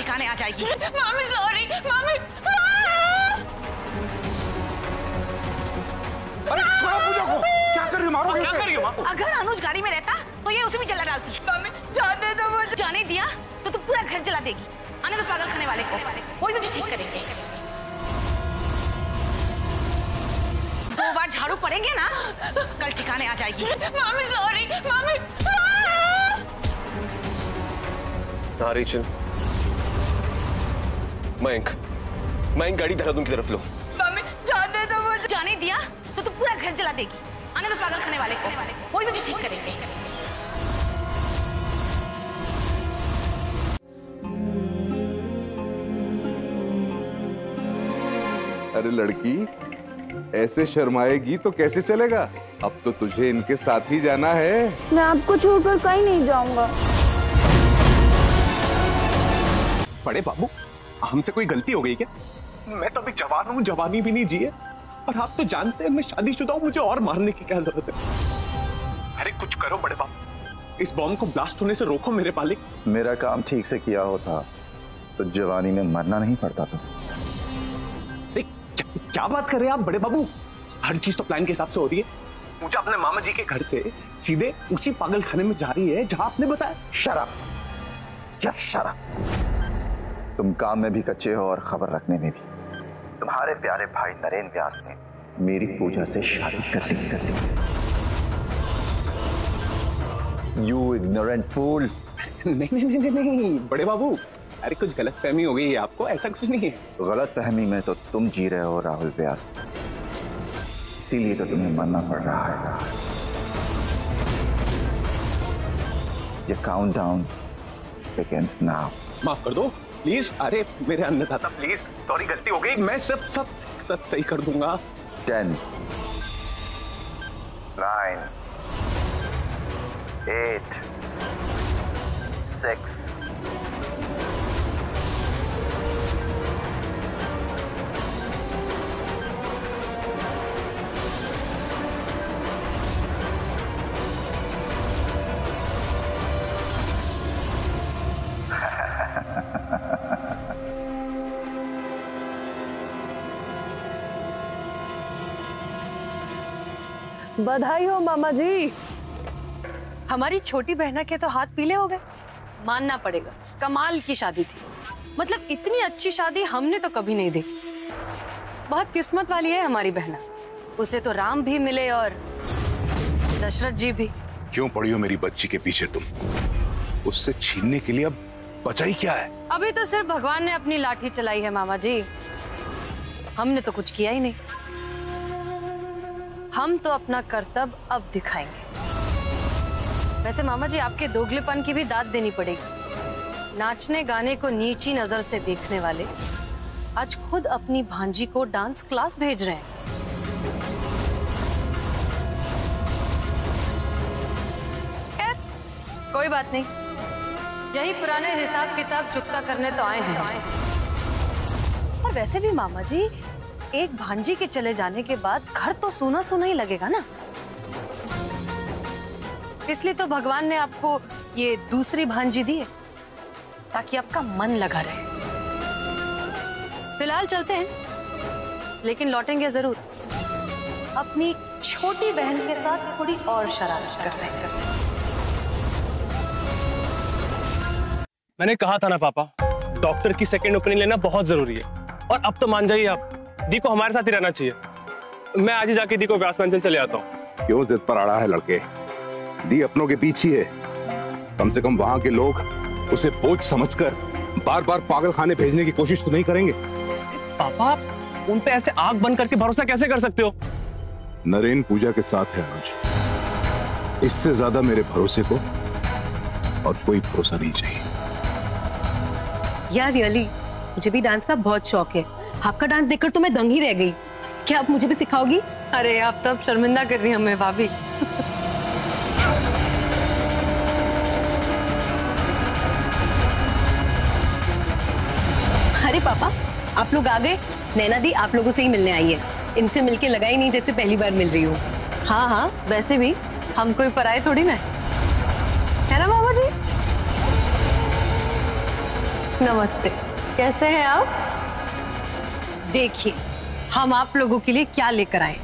ठिकाने आ जाएगी। मामी सॉरी मामी। अरे छोड़ो पूजा को, क्या कर रही हो? मारोगे क्या कर रही हो? अगर अनुज गाड़ी में रहता तो ये उसे भी जला डालती। मामी जाने दो मुझे। जाने दिया तो तू पूरा घर जला देगी। आने दो पागल खाने वाले को, वही तुझे ठीक करेंगे। 2 बार झाड़ू पड़ेंगे ना, कल ठिकाने आ जाएगी। मामी सॉरी मामी। चल मयंक गाड़ी देहरादून की तरफ लो। मामी जाने दो मुझे। जाने दिया तो तू पूरा घर जला देगी। आने दो पागल खाने वाले को, वही तुझे ठीक करेंगे। अरे लड़की, ऐसे शर्माएगी तो कैसे चलेगा? अब तो तुझे इनके साथ ही जाना है। मैं आपको छोड़कर कहीं नहीं जाऊंगा। बड़े बाबू, हमसे कोई गलती हो गई क्या? मैं तो अभी जवान हूँ, जवानी भी नहीं जी है, और आप तो जानते हैं मैं शादीशुदा हूँ, मुझे और मारने की क्या जरूरत है? अरे कुछ करो बड़े बाबू, इस बॉम्ब को ब्लास्ट होने से रोको मेरे मालिक। मेरा काम ठीक से किया होता तो जवानी में मरना नहीं पड़ता। तो क्या बात कर रहे हैं आप बड़े बाबू? हर चीज तो प्लान के हिसाब से हो रही है। मुझे अपने मामा जी के घर से सीधे उसी पागल खाने में जा रही है जहां आपने बताया। शराब, जस्ट शराब। तुम काम में भी कच्चे हो और खबर रखने में भी। तुम्हारे प्यारे भाई नरेन व्यास ने मेरी पूजा से शादी कर ली। You ignorant fool। नहीं बड़े बाबू, अरे कुछ गलतफहमी हो गई है आपको, ऐसा कुछ नहीं है। गलतफहमी में तो तुम जी रहे हो राहुल व्यास, इसीलिए तो तुम्हें मरना पड़ रहा है। ये काउंटडाउन begins now। माफ कर दो प्लीज। अरे मेरे अन्नदाता प्लीज, सॉरी गलती हो गई, मैं सब सही कर दूंगा। 10 9 8 6 बधाई हो मामा जी। हमारी छोटी बहना के तो हाथ पीले हो गए। मानना पड़ेगा, कमाल की शादी थी। मतलब इतनी अच्छी शादी हमने तो कभी नहीं देखी। बहुत किस्मत वाली है हमारी बहना। उसे तो राम भी मिले और दशरथ जी भी। क्यों पड़ी हो मेरी बच्ची के पीछे तुम? उससे छीनने के लिए अब बचा ही क्या है? अभी तो सिर्फ भगवान ने अपनी लाठी चलाई है मामा जी, हमने तो कुछ किया ही नहीं। हम तो अपना कर्तव्य अब दिखाएंगे। वैसे मामा जी, आपके दोगलेपन की भी दाद देनी पड़ेगी। नाचने गाने को नीची नजर से देखने वाले आज खुद अपनी भांजी को डांस क्लास भेज रहे हैं। कोई बात नहीं, यही पुराने हिसाब किताब चुकता करने तो आए हैं। और वैसे भी मामा जी, एक भांजी के चले जाने के बाद घर तो सूना सूना ही लगेगा ना। इसलिए तो भगवान ने आपको ये दूसरी भांजी दी है, ताकि आपका मन लगा रहे। फिलहाल चलते हैं, लेकिन लौटेंगे जरूर। अपनी छोटी बहन के साथ थोड़ी और शरारत कर रहे हैं। मैंने कहा था ना पापा, डॉक्टर की सेकंड ओपिनियन लेना बहुत जरूरी है। और अब तो मान जाइए आप, दी को हमारे साथ ही रहना चाहिए। मैं आज ही जाके दी को व्यास मंजिल से ले आता हूँ। क्यों जिद पर अड़ा है लड़के? दी अपनों के पीछे है। कम से कम वहां के लोग उसे बोझ समझकर बार बार पागल खाने भेजने की कोशिश तो नहीं करेंगे। पापा, उन पे ऐसे आंख बंद करके भरोसा कैसे कर सकते हो? नरेन पूजा के साथ है अनुज। इससे ज्यादा मेरे भरोसे को और कोई भरोसा नहीं चाहिए। यार रियली, मुझे भी डांस का बहुत शौक है। आपका डांस देखकर तो मैं दंग ही रह गई। क्या आप मुझे भी सिखाओगी? अरे आप तब शर्मिंदा कर रही हैं हमें भाभी। अरे पापा, आप लोग आ गए। नैना दी आप लोगों से ही मिलने आई है। इनसे मिलके लगा ही नहीं जैसे पहली बार मिल रही हूँ। हाँ हाँ, वैसे भी हम कोई पराये थोड़ी ना है ना मामा जी? नमस्ते, कैसे हैं आप? देखिए हम आप लोगों के लिए क्या लेकर आए।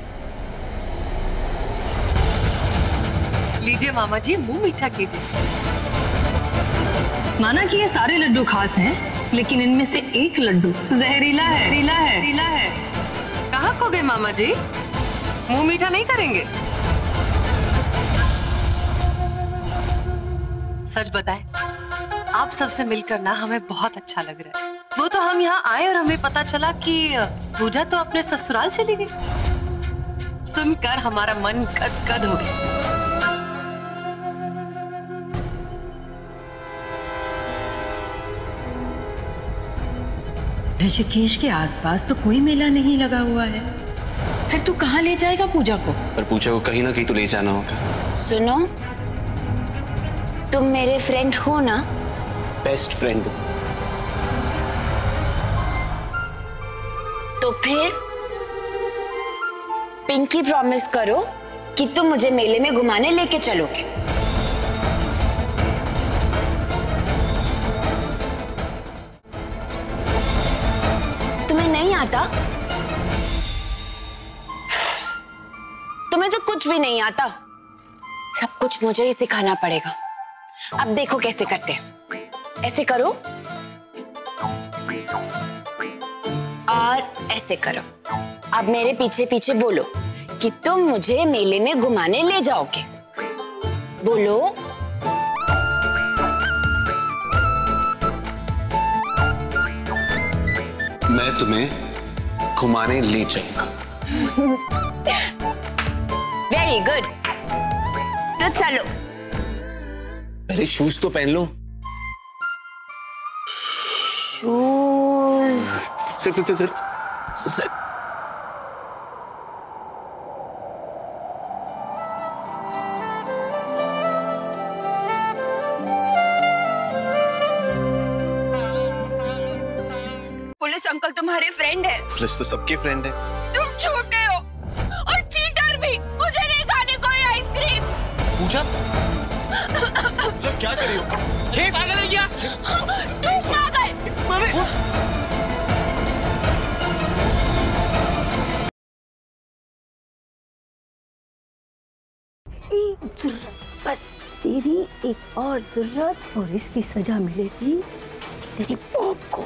लीजिए मामा जी, मुंह मीठा कीजिए। माना कि ये सारे लड्डू खास हैं, लेकिन इनमें से एक लड्डू जहरीला है। कहाँ खो गए मामा जी? मुंह मीठा नहीं करेंगे? सच बताएं, आप सबसे मिलकर ना हमें बहुत अच्छा लग रहा है। वो तो हम यहाँ आए और हमें पता चला कि पूजा तो अपने ससुराल चली गई। सुनकर हमारा मन गदगद हो गया। ऋषिकेश के आसपास तो कोई मेला नहीं लगा हुआ है, फिर तू कहाँ ले जाएगा पूजा को? पर पूजा को कहीं ना कहीं तो ले जाना होगा। सुनो, तुम मेरे फ्रेंड हो ना? Best friend. तो फिर पिंकी प्रॉमिस करो कि तुम मुझे मेले में घुमाने लेके चलोगे। तुम्हें नहीं आता? तुम्हें तो कुछ भी नहीं आता। सब कुछ मुझे ही सिखाना पड़ेगा। अब देखो कैसे करते हैं। ऐसे करो और ऐसे करो। अब मेरे पीछे पीछे बोलो कि तुम मुझे मेले में घुमाने ले जाओगे। बोलो। मैं तुम्हें घुमाने ले जाऊंगा। वेरी गुड, तो चलो। पहले शूज तो पहन लो। शूज? सिर। पुलिस अंकल तुम्हारे फ्रेंड है। पुलिस तो सबके फ्रेंड है। तुम झूठे हो और चीटर भी। मुझे नहीं खाने कोई आइसक्रीम। पूजा क्या कर रही हो? पागल है क्या? तुम पागल। एक जरूरत, बस तेरी एक और जरूरत और इसकी सजा मिलेगी तेरी पॉप को।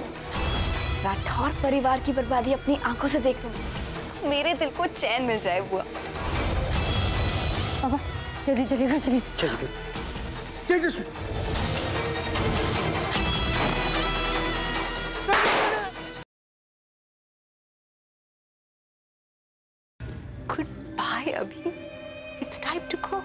राठौर परिवार की बर्बादी अपनी आंखों से देख लूं, मेरे दिल को चैन मिल जाए बुआ। पापा जल्दी चलिए, घर चलिए। गुड बाय अभी, it's time to go.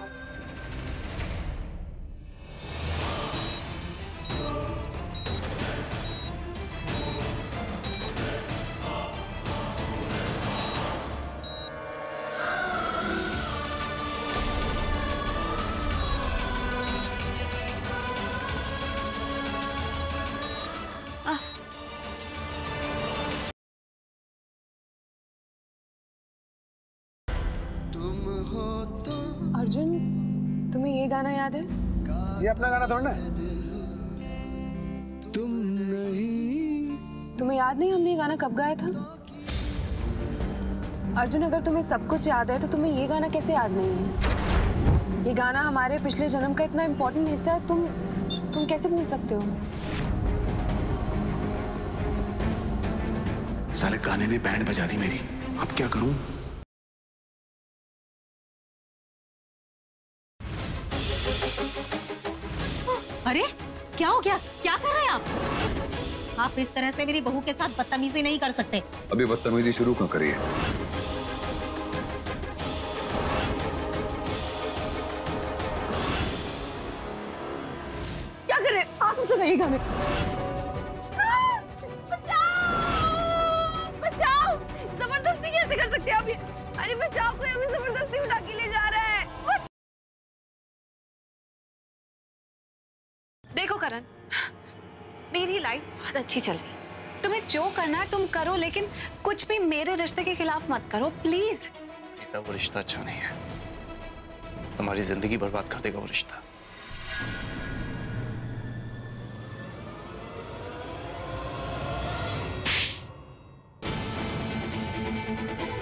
Arjun, तुम्हें ये गाना याद है? ये अपना गाना थोड़ा ना। तुम्हें याद नहीं हमने ये गाना कब गाया था? अर्जुन, अगर तुम्हें सब कुछ याद है तो तुम्हें ये गाना कैसे याद नहीं है? ये गाना हमारे पिछले जन्म का इतना इम्पोर्टेंट हिस्सा है, तुम कैसे भूल सकते हो? साले गाने ने बैंड बजा दी मेरी। अब क्या करूं? अरे क्या हो गया? क्या कर रहे हैं आप? आप इस तरह से मेरी बहू के साथ बदतमीजी नहीं कर सकते। अभी बदतमीजी शुरू क्यों करी है? क्या कर रहे हैं आप? मुझसे नहीं गाने। बचाओ! जबरदस्ती कैसे कर सकते हैं आप ये? अरे बचाओ, कोई हमें जबरदस्ती उठा के ले जा रहा है। देखो करण, मेरी लाइफ बहुत अच्छी चल रही है। तुम्हें जो करना है तुम करो, लेकिन कुछ भी मेरे रिश्ते के खिलाफ मत करो प्लीज। बेटा, वो रिश्ता अच्छा नहीं है। तुम्हारी जिंदगी बर्बाद कर देगा वो रिश्ता। है।